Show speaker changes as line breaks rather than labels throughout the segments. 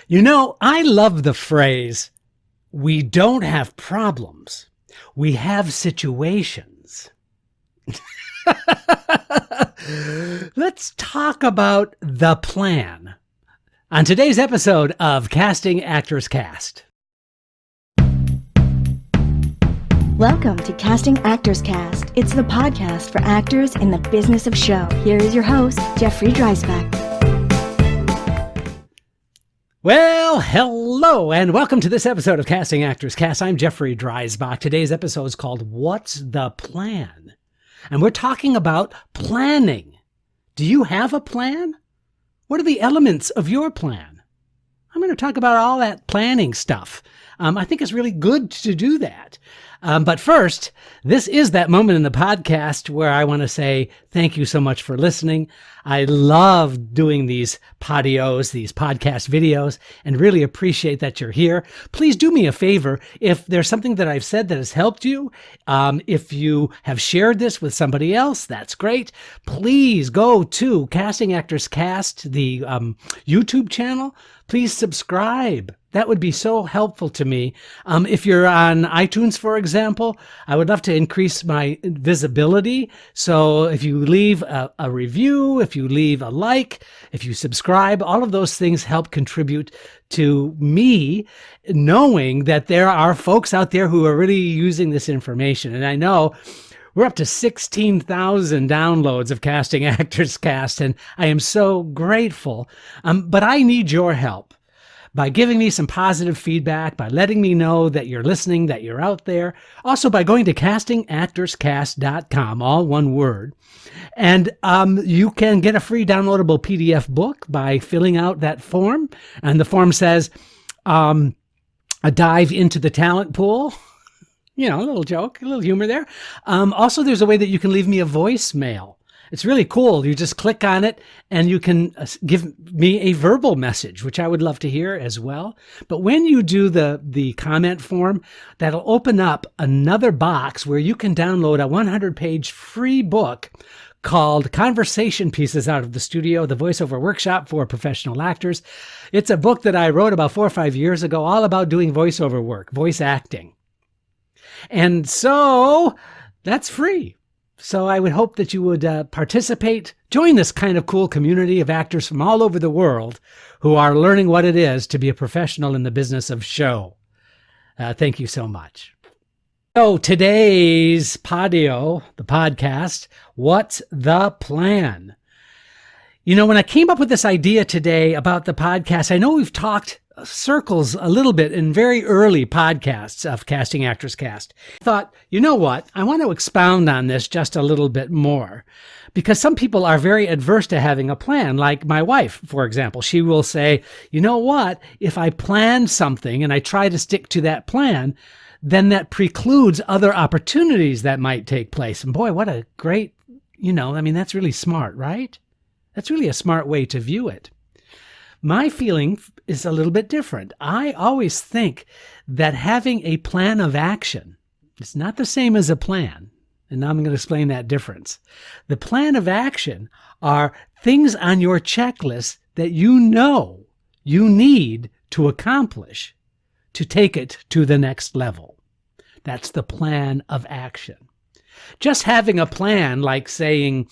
You know, I love the phrase, we don't have problems, we have situations. Let's talk about the plan on today's episode of Casting Actors Cast.
Welcome to Casting Actors Cast. It's the podcast for actors in the business of show. Here is your host, Jeffrey Dreisbach.
Well, hello, and welcome to this episode of Casting Actors Cast. I'm Jeffrey Dreisbach. Today's episode is called What's the Plan? And we're talking about planning. Do you have a plan? What are the elements of your plan? I'm going to talk about all that planning stuff. I think it's really good to do that. But first, this is that moment in the podcast where I want to say thank you so much for listening. I love doing these podios, these podcast videos, and really appreciate that you're here. Please do me a favor. If there's something that I've said that has helped you, if you have shared this with somebody else, that's great. Please go to Casting Actors Cast, the YouTube channel. Please subscribe. That would be so helpful to me. If you're on iTunes, for example, I would love to increase my visibility. So if you leave a review, if you leave a like, if you subscribe, all of those things help contribute to me knowing that there are folks out there who are really using this information. And I know we're up to 16,000 downloads of Casting Actors Cast, and I am so grateful. But I need your help by giving me some positive feedback, by letting me know that you're listening, that you're out there. Also by going to castingactorscast.com, all one word. And you can get a free downloadable PDF book by filling out that form. And the form says, a dive into the talent pool. You know, a little joke, a little humor there. Also, there's a way that you can leave me a voicemail. It's really cool. You just click on it and you can give me a verbal message, which I would love to hear as well. But when you do the comment form, that'll open up another box where you can download a 100-page free book called Conversation Pieces Out of the Studio, the Voiceover Workshop for Professional Actors. It's a book that I wrote about 4 or 5 years ago, all about doing voiceover work, voice acting. And so that's free. So I would hope that you would participate, join this kind of cool community of actors from all over the world who are learning what it is to be a professional in the business of show. Thank you so much. So today's podio, the podcast, what's the plan? You know, when I came up with this idea today about the podcast, I know we've talked circles a little bit in very early podcasts of Casting Actors Cast. I thought, you know what? I want to expound on this just a little bit more because some people are very adverse to having a plan. Like my wife, for example, she will say, you know what? If I plan something and I try to stick to that plan, then that precludes other opportunities that might take place. And boy, what a great, that's really smart, right? That's really a smart way to view it. My feeling is a little bit different. I always think that having a plan of action is not the same as a plan. And now I'm going to explain that difference. The plan of action are things on your checklist that you know you need to accomplish to take it to the next level. That's the plan of action. Just having a plan like saying,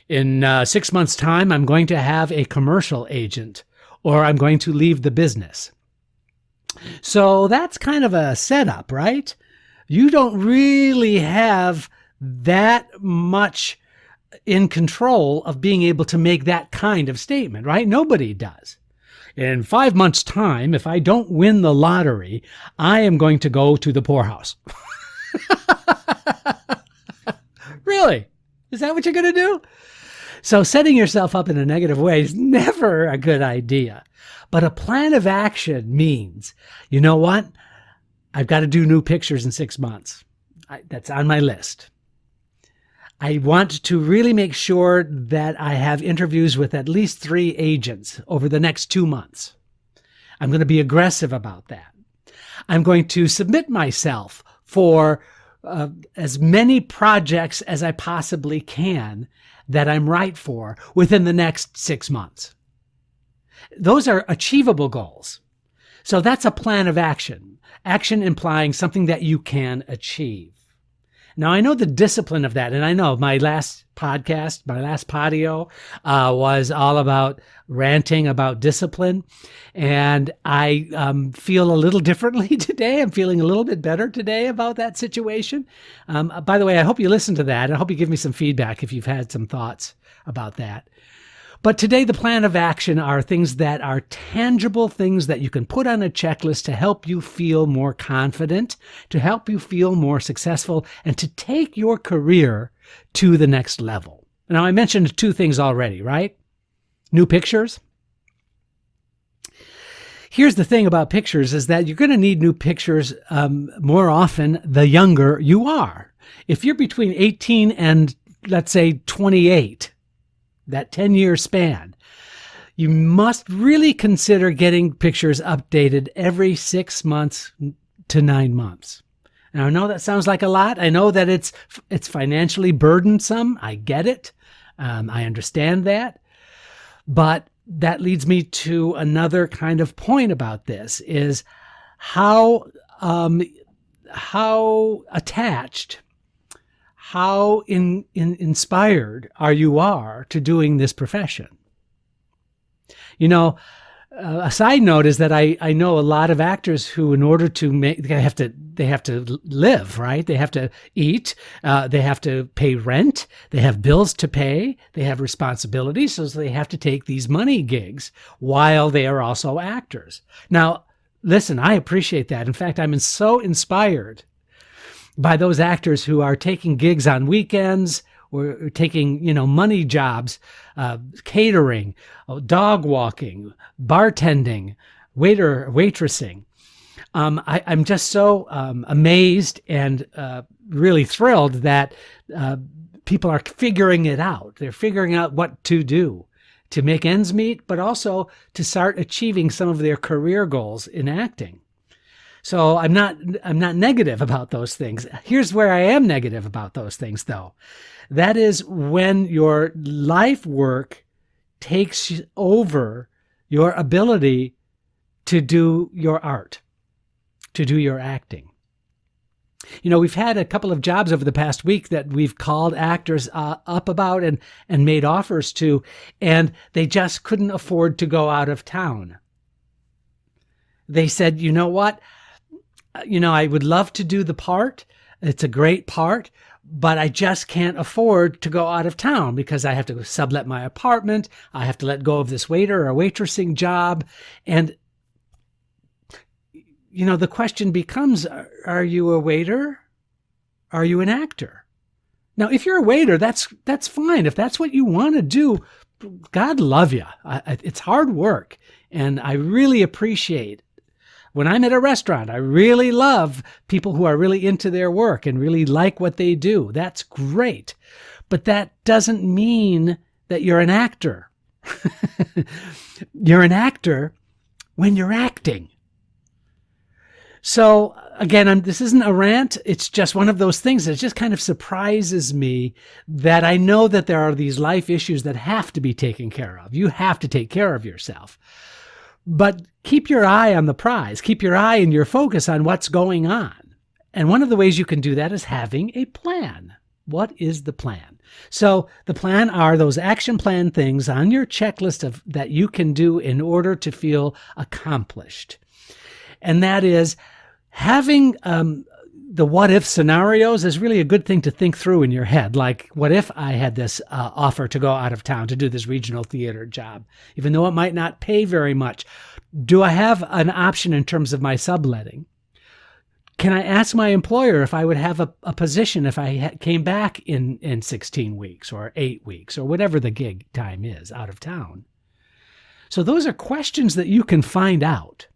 in 6 months' time, I'm going to have a commercial agent, or I'm going to leave the business. So that's kind of a setup, right? You don't really have that much in control of being able to make that kind of statement, right? Nobody does. In 5 months' time, if I don't win the lottery, I am going to go to the poorhouse. Really? Is that what you're going to do? So setting yourself up in a negative way is never a good idea. But a plan of action means, you know what? I've got to do new pictures in 6 months. That's on my list. I want to really make sure that I have interviews with at least 3 agents over the next 2 months. I'm going to be aggressive about that. I'm going to submit myself for as many projects as I possibly can that I'm right for within the next 6 months. Those are achievable goals. So that's a plan of action. Action implying something that you can achieve. Now, I know the discipline of that, and I know my last podcast, my last patio, was all about ranting about discipline, and I feel a little differently today. I'm feeling a little bit better today about that situation. By the way, I hope you listen to that. I hope you give me some feedback if you've had some thoughts about that. But today, the plan of action are things that are tangible things that you can put on a checklist to help you feel more confident, to help you feel more successful, and to take your career to the next level. Now, I mentioned two things already, right? New pictures. Here's the thing about pictures is that you're going to need new pictures more often the younger you are. If you're between 18 and, let's say, 28, that 10-year span, you must really consider getting pictures updated every 6 months to 9 months. Now, I know that sounds like a lot. I know that it's financially burdensome. I get it. I understand that. But that leads me to another kind of point about this is how attached, how inspired you are to doing this profession. You know, a side note is that I know a lot of actors who, in order to make, they have to live, right? They have to eat, they have to pay rent, they have bills to pay, they have responsibilities, so they have to take these money gigs while they are also actors. Now, listen, I appreciate that. In fact, I'm so inspired by those actors who are taking gigs on weekends or taking, money jobs, catering, dog walking, bartending, waitressing. I'm just so amazed and really thrilled that people are figuring it out. They're figuring out what to do to make ends meet, but also to start achieving some of their career goals in acting. So I'm not negative about those things. Here's where I am negative about those things, though. That is when your life work takes over your ability to do your art, to do your acting. We've had a couple of jobs over the past week that we've called actors up about and made offers to, and they just couldn't afford to go out of town. They said, you know what? I would love to do the part. It's a great part, but I just can't afford to go out of town because I have to sublet my apartment. I have to let go of this waiter or waitressing job. And, the question becomes, are you a waiter? Are you an actor? Now, if you're a waiter, that's fine. If that's what you want to do, God love you. It's hard work. And I really appreciate when I'm at a restaurant, I really love people who are really into their work and really like what they do. That's great. But that doesn't mean that you're an actor. You're an actor when you're acting. So again, this isn't a rant. It's just one of those things that just kind of surprises me that I know that there are these life issues that have to be taken care of. You have to take care of yourself. But keep your eye on the prize. Keep your eye and your focus on what's going on. And one of the ways you can do that is having a plan. What is the plan? So the plan are those action plan things on your checklist that you can do in order to feel accomplished. And that is having the what if scenarios is really a good thing to think through in your head. Like, what if I had this offer to go out of town to do this regional theater job, even though it might not pay very much? Do I have an option in terms of my subletting? Can I ask my employer if I would have a position if I came back in 16 weeks or 8 weeks or whatever the gig time is out of town? So those are questions that you can find out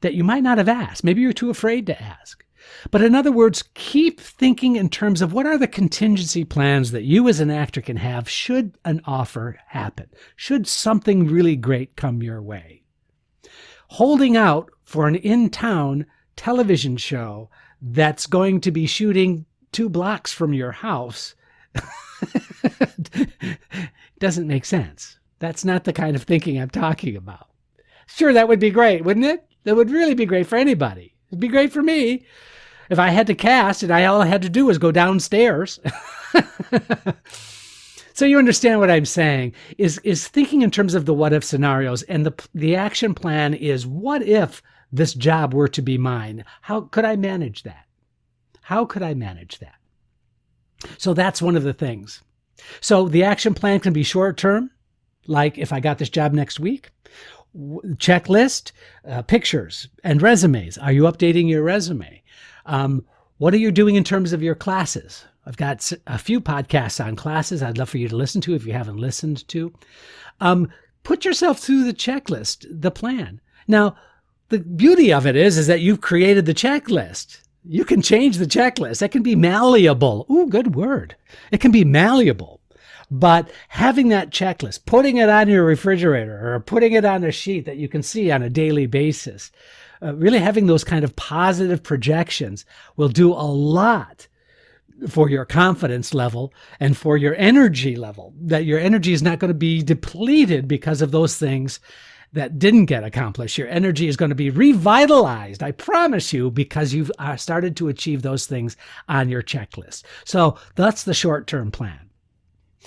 that you might not have asked. Maybe you're too afraid to ask. But in other words, keep thinking in terms of what are the contingency plans that you as an actor can have should an offer happen, should something really great come your way. Holding out for an in-town television show that's going to be shooting 2 blocks from your house doesn't make sense. That's not the kind of thinking I'm talking about. Sure, that would be great, wouldn't it? That would really be great for anybody. It'd be great for me if I had to cast and all I had to do was go downstairs. So you understand what I'm saying is thinking in terms of the what if scenarios, and the action plan is, what if this job were to be mine? How could I manage that? How could I manage that? So that's one of the things. So the action plan can be short term, like if I got this job next week, checklist, pictures and resumes. Are you updating your resume? What are you doing in terms of your classes? I've got a few podcasts on classes I'd love for you to listen to if you haven't listened to. Put yourself through the checklist, the plan. Now, the beauty of it is that you've created the checklist. You can change the checklist. It can be malleable. Ooh, good word. It can be malleable. But having that checklist, putting it on your refrigerator or putting it on a sheet that you can see on a daily basis, really having those kind of positive projections will do a lot for your confidence level and for your energy level, that your energy is not going to be depleted because of those things that didn't get accomplished. Your energy is going to be revitalized, I promise you, because you've started to achieve those things on your checklist. So that's the short-term plan.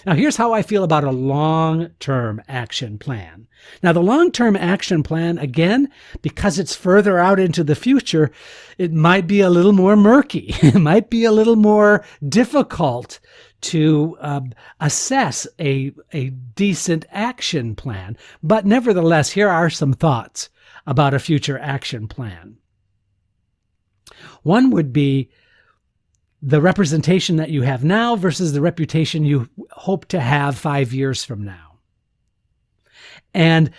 Now, here's how I feel about a long-term action plan. Now, the long-term action plan, again, because it's further out into the future, it might be a little more murky. It might be a little more difficult to assess a decent action plan. But nevertheless, here are some thoughts about a future action plan. One would be the representation that you have now versus the reputation you hope to have 5 years from now. And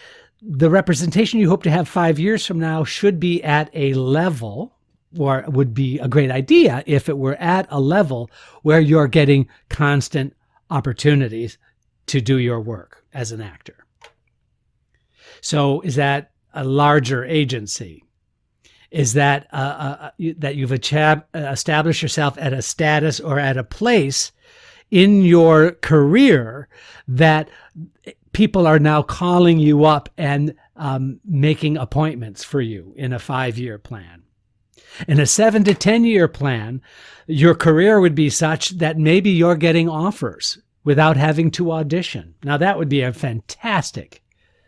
the representation you hope to have 5 years from now should be at a level, or would be a great idea if it were at a level where you're getting constant opportunities to do your work as an actor. So is that a larger agency? Is that that you've established yourself at a status or at a place in your career that people are now calling you up and making appointments for you in a 5-year plan? In a 7 to 10 year plan, your career would be such that maybe you're getting offers without having to audition. Now that would be a fantastic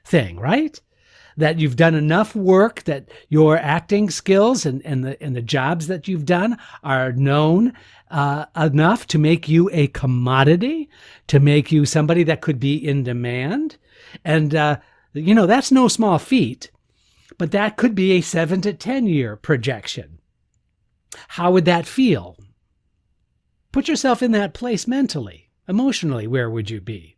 thing, right? That you've done enough work, that your acting skills and the jobs that you've done are known enough to make you a commodity, to make you somebody that could be in demand. And, that's no small feat, but that could be a 7 to 10 year projection. How would that feel? Put yourself in that place mentally, emotionally. Where would you be?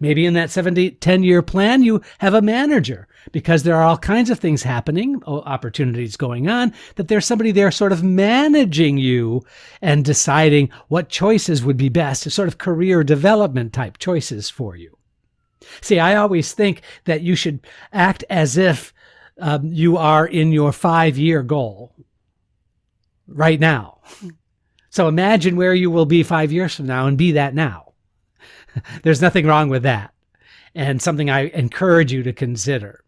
Maybe in that 7 to 10 year plan, you have a manager because there are all kinds of things happening, opportunities going on, that there's somebody there sort of managing you and deciding what choices would be best, sort of career development type choices for you. See, I always think that you should act as if you are in your 5-year goal right now. So imagine where you will be 5 years from now and be that now. There's nothing wrong with that, and something I encourage you to consider.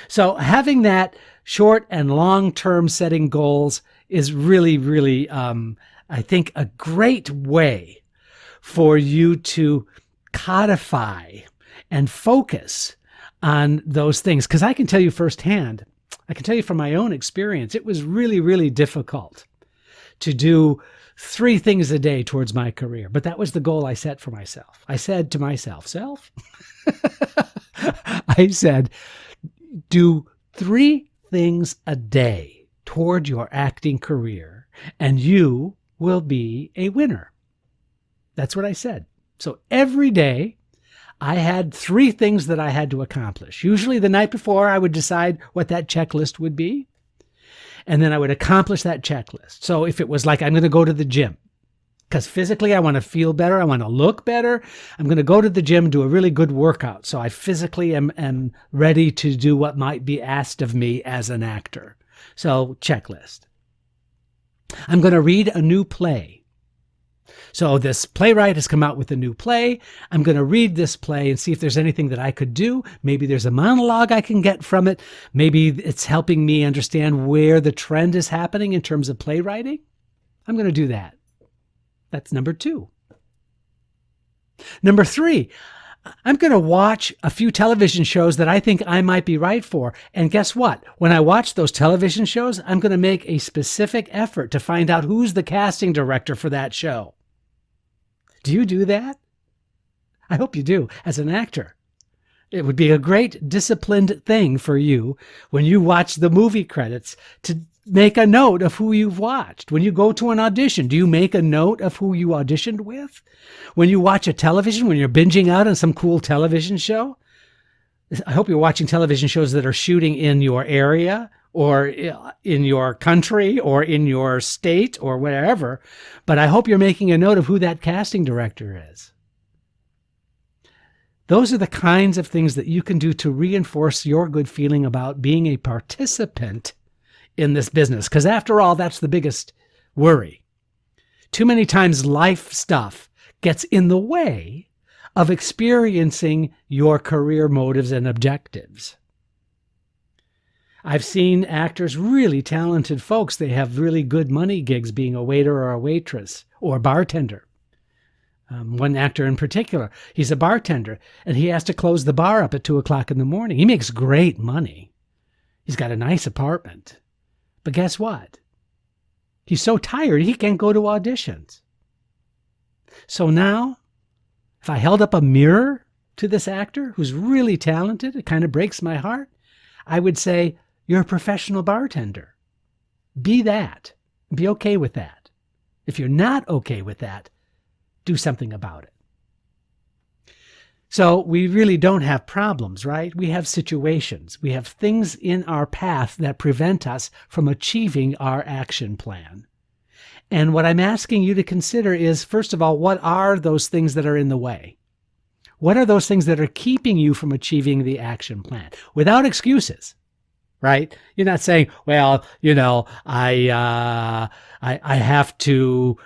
So having that short and long-term setting goals is really, really, I think, a great way for you to codify and focus on those things. Because I can tell you firsthand, I can tell you from my own experience, it was really, really difficult to do 3 things a day towards my career. But that was the goal I set for myself. I said to myself, I said, do 3 things a day toward your acting career, and you will be a winner. That's what I said. So every day I had 3 things that I had to accomplish. Usually the night before, I would decide what that checklist would be. And then I would accomplish that checklist. So if it was like, I'm going to go to the gym, because physically I want to feel better, I want to look better, I'm going to go to the gym and do a really good workout. So I physically am ready to do what might be asked of me as an actor. So checklist. I'm going to read a new play. So this playwright has come out with a new play. I'm going to read this play and see if there's anything that I could do. Maybe there's a monologue I can get from it. Maybe it's helping me understand where the trend is happening in terms of playwriting. I'm going to do that. That's number 2. Number 3, I'm going to watch a few television shows that I think I might be right for. And guess what? When I watch those television shows, I'm going to make a specific effort to find out who's the casting director for that show. Do you do that? I hope you do as an actor. It would be a great disciplined thing for you when you watch the movie credits to make a note of who you've watched. When you go to an audition, do you make a note of who you auditioned with? When you watch a television, when you're binging out on some cool television show, I hope you're watching television shows that are shooting in your area or in your country or in your state or wherever, but I hope you're making a note of who that casting director is. Those are the kinds of things that you can do to reinforce your good feeling about being a participant in this business, because after all, that's the biggest worry. Too many times life stuff gets in the way of experiencing your career motives and objectives. I've seen actors, really talented folks, they have really good money gigs being a waiter or a waitress or bartender. One actor in particular, he's a bartender, and he has to close the bar up at 2 o'clock in the morning. He makes great money. He's got a nice apartment. But guess what? He's so tired, he can't go to auditions. So now, if I held up a mirror to this actor who's really talented, it kind of breaks my heart, I would say, you're a professional bartender. Be that. Be okay with that. If you're not okay with that, do something about it. So we really don't have problems, right? We have situations. We have things in our path that prevent us from achieving our action plan. And what I'm asking you to consider is, first of all, what are those things that are in the way? What are those things that are keeping you from achieving the action plan? Without excuses, right? You're not saying, well, I have to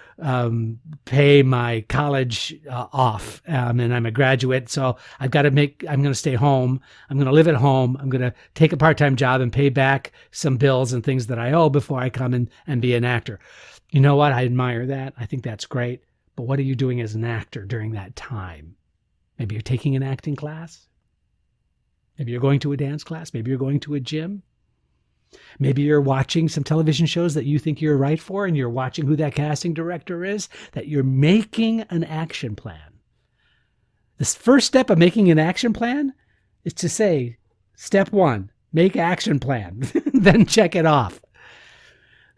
pay my college off, and I'm a graduate, so I'm going to stay home. I'm going to live at home. I'm going to take a part-time job and pay back some bills and things that I owe before I come in and be an actor. You know what? I admire that. I think that's great. But what are you doing as an actor during that time? Maybe you're taking an acting class. Maybe you're going to a dance class. Maybe you're going to a gym. Maybe you're watching some television shows that you think you're right for, and you're watching who that casting director is, that you're making an action plan. This first step of making an action plan is to say, step 1, make action plan, then check it off.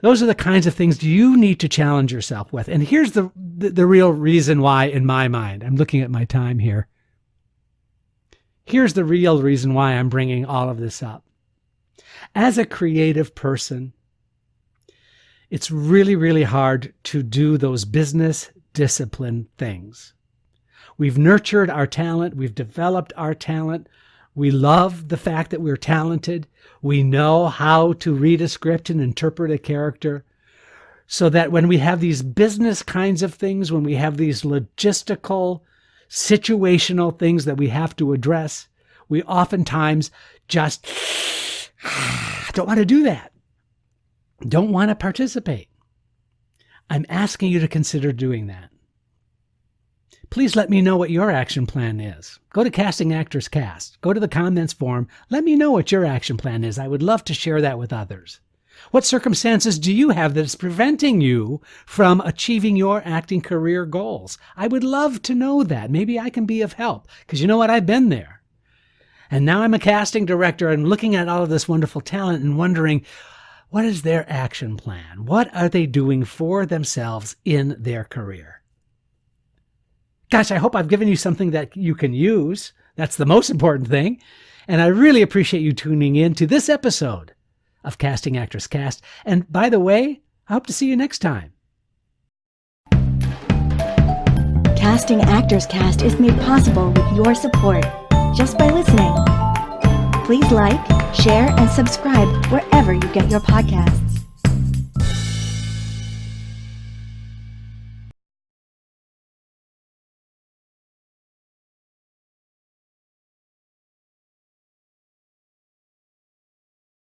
Those are the kinds of things you need to challenge yourself with. And here's the real reason why, in my mind, I'm looking at my time here. Here's the real reason why I'm bringing all of this up. As a creative person, it's really, really hard to do those business discipline things. We've nurtured our talent. We've developed our talent. We love the fact that we're talented. We know how to read a script and interpret a character, so that when we have these business kinds of things, when we have these logistical, situational things that we have to address, we oftentimes just don't want to do that. Don't want to participate. I'm asking you to consider doing that. Please let me know what your action plan is. Go to Casting Actors Cast. Go to the comments form. Let me know what your action plan is. I would love to share that with others. What circumstances do you have that is preventing you from achieving your acting career goals? I would love to know that. Maybe I can be of help, because you know what? I've been there. And now I'm a casting director and looking at all of this wonderful talent and wondering, what is their action plan? What are they doing for themselves in their career? Gosh, I hope I've given you something that you can use. That's the most important thing. And I really appreciate you tuning in to this episode of Casting Actors Cast. And by the way, I hope to see you next time.
Casting Actors Cast is made possible with your support just by listening. Please like, share, and subscribe wherever you get your podcasts.